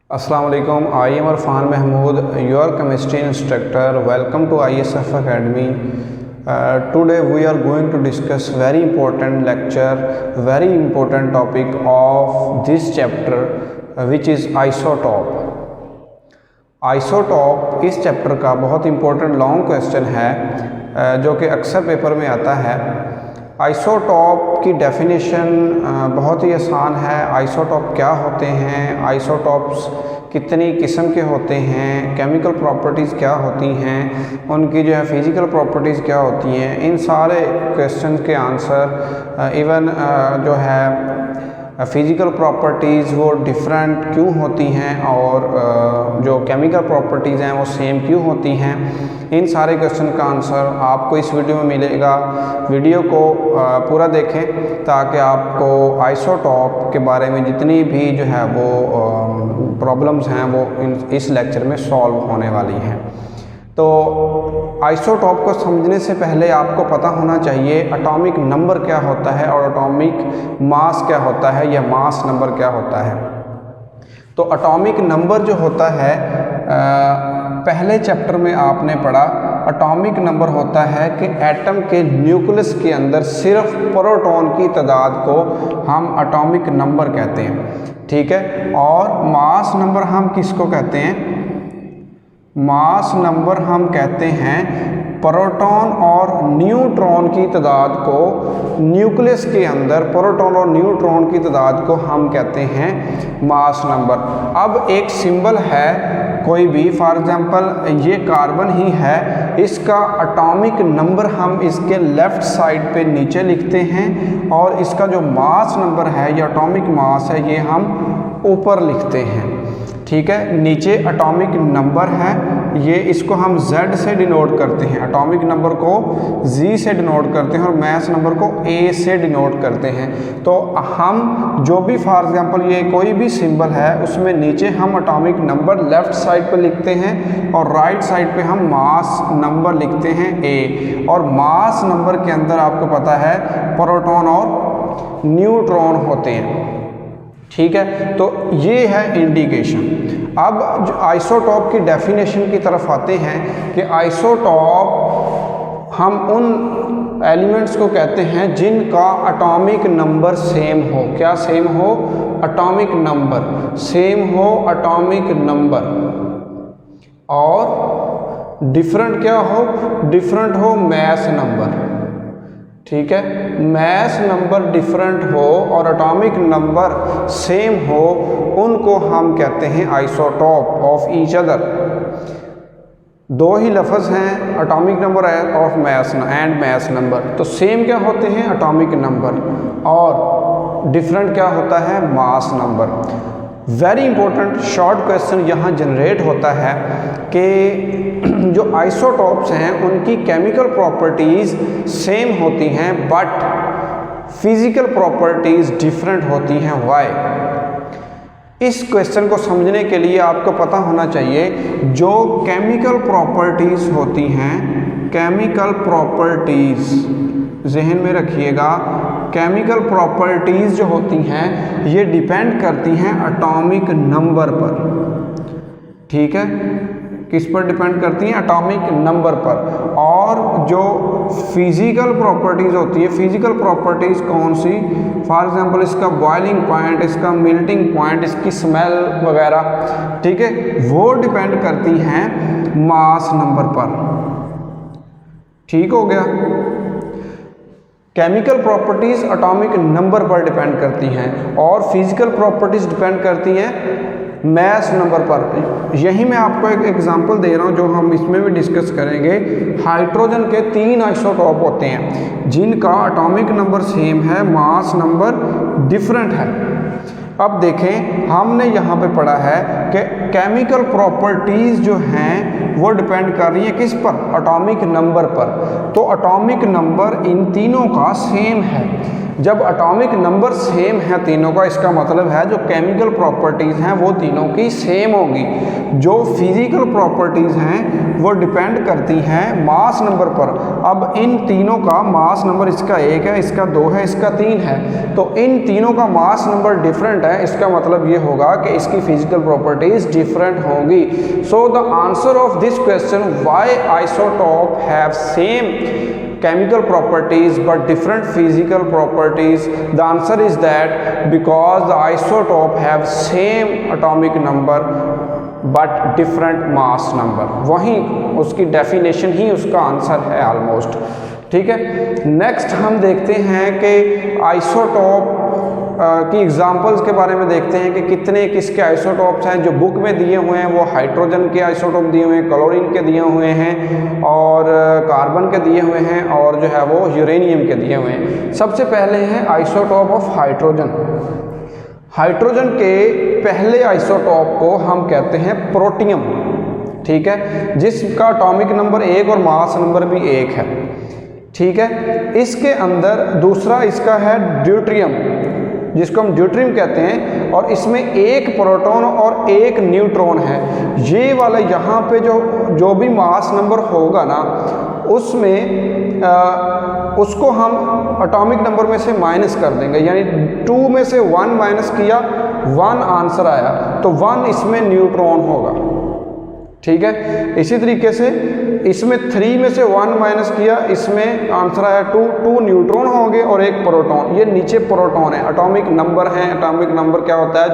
अस्सलाम वालेकुम, I am Irfan Mahmood, your chemistry instructor. Welcome to ISF Academy. Today we are going to discuss very important lecture, very important topic of this chapter, which is isotope. Isotope इस chapter का बहुत important long question है जो कि अक्सर paper में आता है। आइसोटॉप की डेफिनेशन बहुत ही आसान है। आइसोटॉप क्या होते हैं, आइसोटॉप्स कितनी किस्म के होते हैं, केमिकल प्रॉपर्टीज़ क्या होती हैं, उनकी जो है फिज़िकल प्रॉपर्टीज़ क्या होती हैं, इन सारे क्वेश्चन के आंसर इवन जो है फिज़िकल प्रॉपर्टीज़ वो डिफरेंट क्यों होती हैं और जो केमिकल प्रॉपर्टीज़ हैं वो सेम क्यों होती हैं, इन सारे क्वेश्चन का आंसर आपको इस वीडियो में मिलेगा। वीडियो को पूरा देखें ताकि आपको आइसोटॉप के बारे में जितनी भी जो है वो प्रॉब्लम्स हैं वो इस लेक्चर में सॉल्व होने वाली हैं। तो आइसोटॉप को समझने से पहले आपको पता होना चाहिए एटॉमिक नंबर क्या होता है और एटॉमिक मास क्या होता है या मास नंबर क्या होता है। तो एटॉमिक नंबर जो होता है पहले चैप्टर में आपने पढ़ा, एटॉमिक नंबर होता है कि एटम के न्यूक्लियस के अंदर सिर्फ प्रोटॉन की तादाद को हम एटॉमिक नंबर कहते हैं, ठीक है। और मास नंबर हम किसको कहते हैं? मास नंबर हम कहते हैं प्रोटॉन और न्यूट्रॉन की तादाद को, न्यूक्लियस के अंदर प्रोटॉन और न्यूट्रॉन की तादाद को हम कहते हैं मास नंबर। अब एक सिंबल है कोई भी, फॉर एग्जांपल ये कार्बन ही है, इसका एटॉमिक नंबर हम इसके लेफ़्ट साइड पे नीचे लिखते हैं और इसका जो मास नंबर है या एटॉमिक मास है ये हम ऊपर लिखते हैं, ठीक है। नीचे एटॉमिक नंबर है, ये इसको हम Z से डिनोट करते हैं, एटॉमिक नंबर को Z से डिनोट करते हैं और मास नंबर को A से डिनोट करते हैं। तो हम जो भी फॉर एग्जांपल ये कोई भी सिंबल है उसमें नीचे हम एटॉमिक नंबर लेफ़्ट साइड पर लिखते हैं और राइट साइड पे हम मास नंबर लिखते हैं A। और मास नंबर के अंदर आपको पता है प्रोटॉन और न्यूट्रॉन होते हैं, ठीक है। तो ये है इंडिकेशन। अब जो आइसोटॉप की डेफिनेशन की तरफ आते हैं कि आइसोटॉप हम उन एलिमेंट्स को कहते हैं जिनका एटॉमिक नंबर सेम हो। क्या सेम हो? एटॉमिक नंबर सेम हो, एटॉमिक नंबर। और डिफरेंट क्या हो? डिफरेंट हो मास नंबर, ठीक है। मास नंबर डिफरेंट हो और एटॉमिक नंबर सेम हो, उनको हम कहते हैं आइसोटॉप ऑफ ईच अदर। दो ही लफ्ज़ हैं, atomic number of mass and mass number. तो सेम क्या होते हैं? Atomic number. और डिफरेंट क्या होता है? Mass number. Very important short question यहाँ जनरेट होता है कि जो आइसोटॉप्स हैं उनकी केमिकल प्रॉपर्टीज़ सेम होती हैं बट फिज़िकल प्रॉपर्टीज़ डिफरेंट होती हैं। व्हाई? इस क्वेश्चन को समझने के लिए आपको पता होना चाहिए जो केमिकल प्रॉपर्टीज़ होती हैं, केमिकल प्रॉपर्टीज़ जहन में रखिएगा, केमिकल प्रॉपर्टीज़ जो होती हैं ये डिपेंड करती हैं एटॉमिक नंबर पर, ठीक है। किस पर डिपेंड करती हैं? एटॉमिक नंबर पर। और जो फिज़िकल प्रॉपर्टीज़ होती है, फिज़िकल प्रॉपर्टीज़ कौन सी? फॉर एग्जांपल इसका बॉइलिंग पॉइंट, इसका मेल्टिंग पॉइंट, इसकी स्मेल वगैरह, ठीक है, वो डिपेंड करती हैं मास नंबर पर, ठीक हो गया। केमिकल प्रॉपर्टीज़ एटॉमिक नंबर पर डिपेंड करती हैं और फिज़िकल प्रॉपर्टीज़ डिपेंड करती हैं मास नंबर पर। यही मैं आपको एक एग्जांपल दे रहा हूँ जो हम इसमें भी डिस्कस करेंगे। हाइड्रोजन के 3 आइसोटॉप होते हैं जिनका एटॉमिक नंबर सेम है, मास नंबर डिफरेंट है। अब देखें, हमने यहाँ पे पढ़ा है कि केमिकल प्रॉपर्टीज़ जो हैं वो डिपेंड कर रही हैं किस पर? एटॉमिक नंबर पर। तो एटॉमिक नंबर इन तीनों का सेम है। जब एटॉमिक नंबर सेम है तीनों का, इसका मतलब है जो केमिकल प्रॉपर्टीज़ हैं वो तीनों की सेम होगी। जो फिजिकल प्रॉपर्टीज़ हैं वो डिपेंड करती हैं मास नंबर पर। अब इन तीनों का मास नंबर, इसका 1 है, इसका 2 है, इसका 3 है, तो इन तीनों का मास नंबर डिफरेंट है। इसका मतलब ये होगा कि इसकी फिजिकल प्रॉपर्टीज़ डिफरेंट होंगी। So the answer of this question, why isotope have same chemical properties but different physical properties, the answer is that because the isotope have same atomic number but different mass number। वहीं उसकी definition ही उसका answer है almost. ठीक है, next हम देखते हैं कि आइसोटोप की एग्जांपल्स के बारे में देखते हैं कि कितने किसके आइसोटोप्स हैं। जो बुक में दिए हुए हैं वो हाइड्रोजन के आइसोटोप दिए हुए हैं, क्लोरीन के दिए हुए हैं और कार्बन के दिए हुए हैं और जो है वो यूरेनियम के दिए हुए हैं। सबसे पहले हैं आइसोटोप ऑफ हाइड्रोजन। हाइड्रोजन के पहले आइसोटोप को हम कहते हैं प्रोटियम। ठीक है, जिसका एटॉमिक नंबर 1 और मास नंबर भी 1 है। ठीक है, इसके अंदर दूसरा इसका है ड्यूट्रियम, जिसको हम ड्यूट्रियम कहते हैं, और इसमें 1 प्रोटॉन और 1 न्यूट्रॉन है। ये वाला यहाँ पे जो भी मास नंबर होगा ना, उसमें उसको हम एटॉमिक नंबर में से माइनस कर देंगे, यानी 2 में से 1 माइनस किया, 1 आंसर आया, तो 1 इसमें न्यूट्रॉन होगा। ठीक है, इसी तरीके से इसमें 3 में से 1 माइनस किया, इसमें आंसर आया 2 न्यूट्रॉन होंगे और 1 प्रोटॉन। ये नीचे प्रोटॉन है, एटॉमिक नंबर है। एटॉमिक नंबर क्या होता है,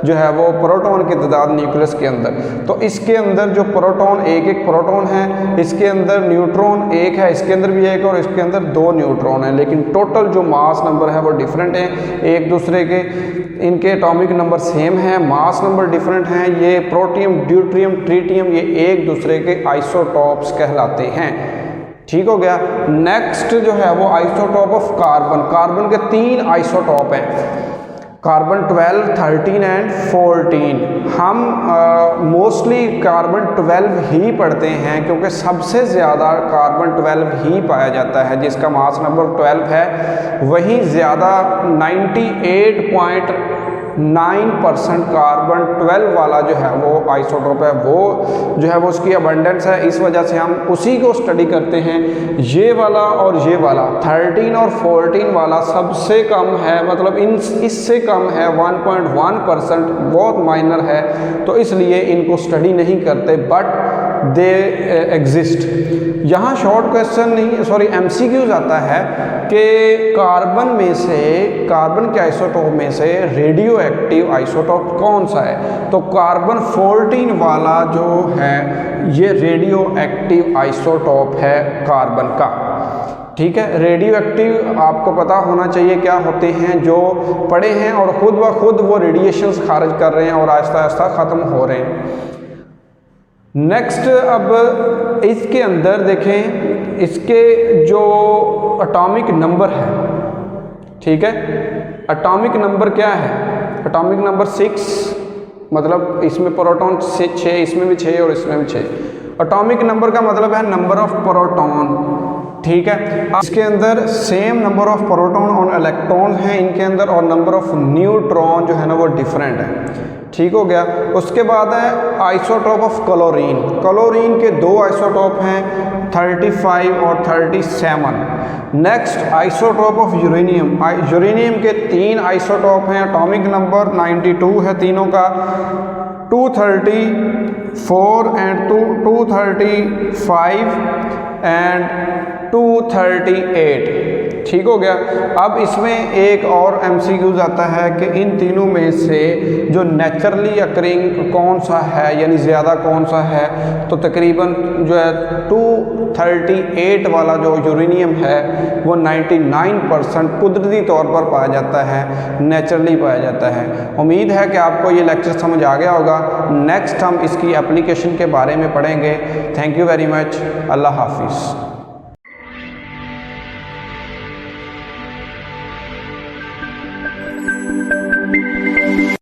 जो है वो प्रोटॉन की तादाद न्यूक्लियस के अंदर। तो इसके अंदर जो प्रोटॉन 1 प्रोटॉन है, इसके अंदर न्यूट्रॉन 1 है, इसके अंदर भी 1 और इसके अंदर 2 न्यूट्रॉन है, लेकिन टोटल जो मास नंबर है वो डिफरेंट है एक दूसरे के। इनके एटॉमिक नंबर सेम है, मास नंबर डिफरेंट हैं। ये प्रोटियम, ड्यूट्रियम, ट्रीटियम, ये एक दूसरे के आइसोटॉप्स कहलाते हैं। ठीक हो गया। नेक्स्ट जो है वो आइसोटॉप ऑफ कार्बन। कार्बन के 3 आइसोटॉप हैं, कार्बन 12, 13 एंड 14। हम मोस्टली कार्बन 12 ही पढ़ते हैं क्योंकि सबसे ज़्यादा कार्बन 12 ही पाया जाता है, जिसका मास नंबर 12 है। वहीं ज़्यादा 98.9% कार्बन 12 वाला जो है वो आइसोटोप है, वो जो है वो उसकी अबंडेंस है। इस वजह से हम उसी को स्टडी करते हैं। ये वाला और ये वाला 13 और 14 वाला सबसे कम है, मतलब इससे कम है 1.1%, बहुत माइनर है, तो इसलिए इनको स्टडी नहीं करते, बट दे एग्जिस्ट। यहाँ शॉर्ट क्वेश्चन नहीं, सॉरी MCQs आता है कि कार्बन में से, कार्बन के आइसोटोप में से रेडियो एक्टिव आइसोटोप कौन सा है, तो कार्बन 14 वाला जो है ये रेडियो एक्टिव आइसोटोप है कार्बन का। ठीक है, रेडियो एक्टिव आपको पता होना चाहिए क्या होते हैं, जो पड़े हैं और खुद ब खुद वो रेडिएशंस खारिज कर रहे हैं और आहिस्ता आहिस्ता ख़त्म हो रहे हैं। नेक्स्ट, अब इसके अंदर देखें, इसके जो एटॉमिक नंबर है, ठीक है, एटॉमिक नंबर क्या है, एटॉमिक नंबर 6, मतलब इसमें प्रोटॉन 6, इसमें भी 6 और इसमें भी 6। एटॉमिक नंबर का मतलब है नंबर ऑफ प्रोटॉन। ठीक है, इसके अंदर सेम नंबर ऑफ प्रोटॉन और इलेक्ट्रॉन हैं इनके अंदर, और नंबर ऑफ न्यूट्रॉन जो है ना वो डिफरेंट है। ठीक हो गया। उसके बाद है आइसोटोप ऑफ क्लोरीन। क्लोरीन के 2 आइसोटोप हैं, 35 और 37। Next isotope of uranium. Uranium के 3 आइसोटोप हैं, एटॉमिक नंबर 92 है तीनों का, 234 एंड 235 एंड 238। ठीक हो गया। अब इसमें एक और MCQs आता है कि इन तीनों में से जो नेचुरली अकरिंग कौन सा है, यानी ज़्यादा कौन सा है, तो तकरीबन जो है 238 वाला जो यूरेनियम है वो 99% कुदरती तौर पर पाया जाता है, नेचुरली पाया जाता है। उम्मीद है कि आपको ये लेक्चर समझ आ गया होगा। नेक्स्ट हम इसकी एप्लीकेशन के बारे में पढ़ेंगे। Thank you very much. अल्लाह हाफिज़।